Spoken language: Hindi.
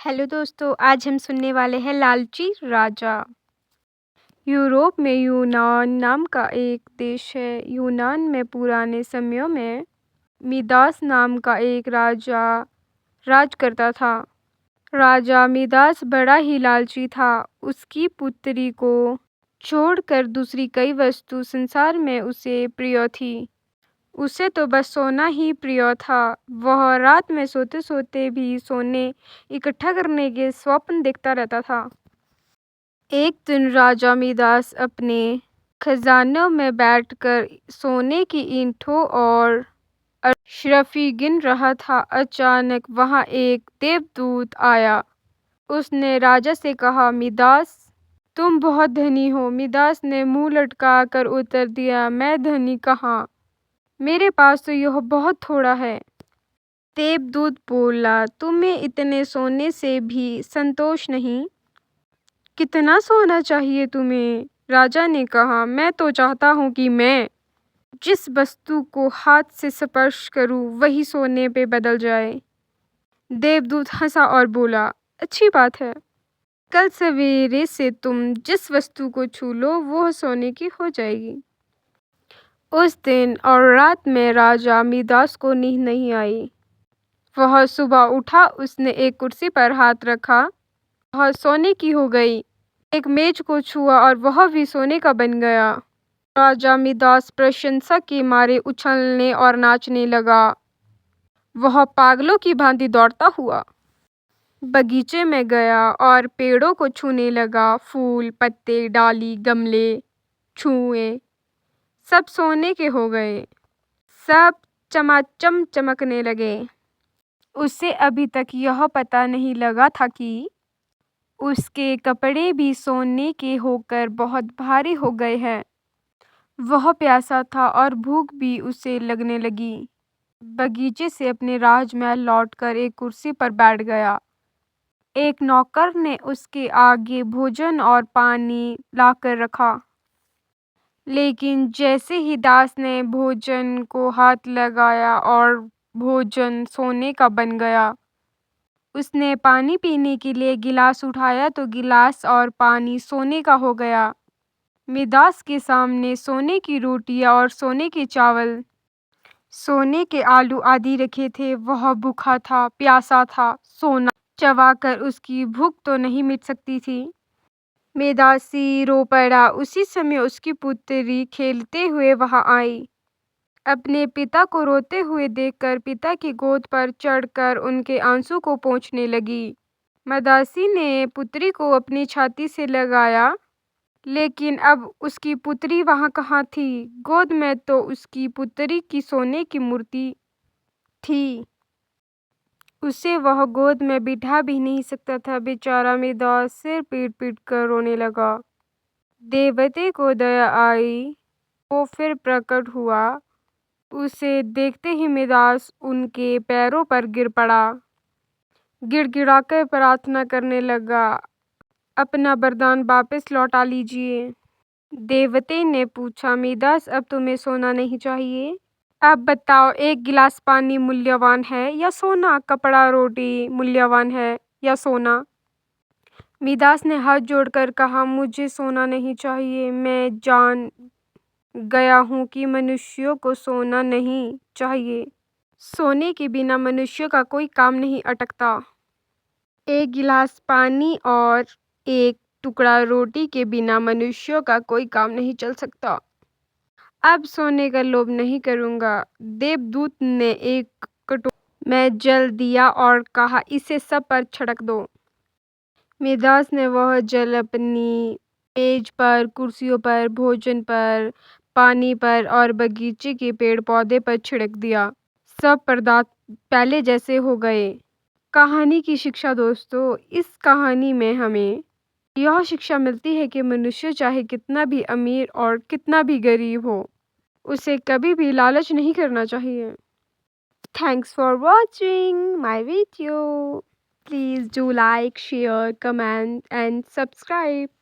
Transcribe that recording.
हेलो दोस्तों, आज हम सुनने वाले हैं लालची राजा। यूरोप में यूनान नाम का एक देश है। यूनान में पुराने समयों में मिदास नाम का एक राजा राज करता था। राजा मिदास बड़ा ही लालची था। उसकी पुत्री को छोड़कर दूसरी कई वस्तु संसार में उसे प्रिय थी। उसे तो बस सोना ही प्रिय था। वह रात में सोते सोते भी सोने इकट्ठा करने के स्वप्न देखता रहता था। एक दिन राजा मिदास अपने खजानों में बैठकर सोने की ईंटों और अशरफी गिन रहा था। अचानक वहां एक देवदूत आया। उसने राजा से कहा, मिदास, तुम बहुत धनी हो। मिदास ने मुंह लटका कर उत्तर दिया, मैं धनी कहाँ, मेरे पास तो यह बहुत थोड़ा है। देवदूत बोला, तुम्हें इतने सोने से भी संतोष नहीं? कितना सोना चाहिए तुम्हें? राजा ने कहा, मैं तो चाहता हूँ कि मैं जिस वस्तु को हाथ से स्पर्श करूँ वही सोने पे बदल जाए। देवदूत हंसा और बोला, अच्छी बात है। कल सवेरे से तुम जिस वस्तु को छू लो वह सोने की हो जाएगी। उस दिन और रात में राजा मिदास को नींद नहीं आई। वह सुबह उठा, उसने एक कुर्सी पर हाथ रखा, वह सोने की हो गई। एक मेज को छुआ और वह भी सोने का बन गया। राजा मिदास प्रशंसा के मारे उछलने और नाचने लगा। वह पागलों की भांति दौड़ता हुआ बगीचे में गया और पेड़ों को छूने लगा। फूल, पत्ते, डाली, गमले छुए, सब सोने के हो गए। सब चमाचम चमकने लगे। उसे अभी तक यह पता नहीं लगा था कि उसके कपड़े भी सोने के होकर बहुत भारी हो गए हैं। वह प्यासा था और भूख भी उसे लगने लगी। बगीचे से अपने राजमहल लौटकर एक कुर्सी पर बैठ गया। एक नौकर ने उसके आगे भोजन और पानी लाकर रखा। लेकिन जैसे ही दास ने भोजन को हाथ लगाया और भोजन सोने का बन गया। उसने पानी पीने के लिए गिलास उठाया तो गिलास और पानी सोने का हो गया। मिदास के सामने सोने की रोटियां और सोने के चावल, सोने के आलू आदि रखे थे। वह भूखा था, प्यासा था। सोना चबाकर उसकी भूख तो नहीं मिट सकती थी। मिदासी रो पड़ा। उसी समय उसकी पुत्री खेलते हुए वहां आई। अपने पिता को रोते हुए देखकर पिता की गोद पर चढ़कर उनके आंसू को पोंछने लगी। मदासी ने पुत्री को अपनी छाती से लगाया, लेकिन अब उसकी पुत्री वहां कहाँ थी? गोद में तो उसकी पुत्री की सोने की मूर्ति थी। उसे वह गोद में बिठा भी नहीं सकता था। बेचारा मिदास सिर पीट पीट कर रोने लगा। देवते को दया आई, वो फिर प्रकट हुआ। उसे देखते ही मिदास उनके पैरों पर गिर पड़ा। गिड़गिड़ाकर प्रार्थना करने लगा, अपना वरदान वापस लौटा लीजिए। देवते ने पूछा, मिदास, अब तुम्हें सोना नहीं चाहिए? अब बताओ, एक गिलास पानी मूल्यवान है या सोना? कपड़ा रोटी मूल्यवान है या सोना? मिदास ने हाथ जोड़कर कहा, मुझे सोना नहीं चाहिए। मैं जान गया हूँ कि मनुष्यों को सोना नहीं चाहिए। सोने के बिना मनुष्य का कोई काम नहीं अटकता। एक गिलास पानी और एक टुकड़ा रोटी के बिना मनुष्यों का कोई काम नहीं चल सकता। अब सोने का लोभ नहीं करूँगा। देवदूत ने एक कटोरा में जल दिया और कहा, इसे सब पर छिड़क दो। मिदास ने वह जल अपनी मेज पर, कुर्सियों पर, भोजन पर, पानी पर और बगीचे के पेड़ पौधे पर छिड़क दिया। सब पदार्थ पहले जैसे हो गए। कहानी की शिक्षा दोस्तों, इस कहानी में हमें यह शिक्षा मिलती है कि मनुष्य चाहे कितना भी अमीर और कितना भी गरीब हो, उसे कभी भी लालच नहीं करना चाहिए। Thanks for watching my video. Please do like, share, comment and subscribe.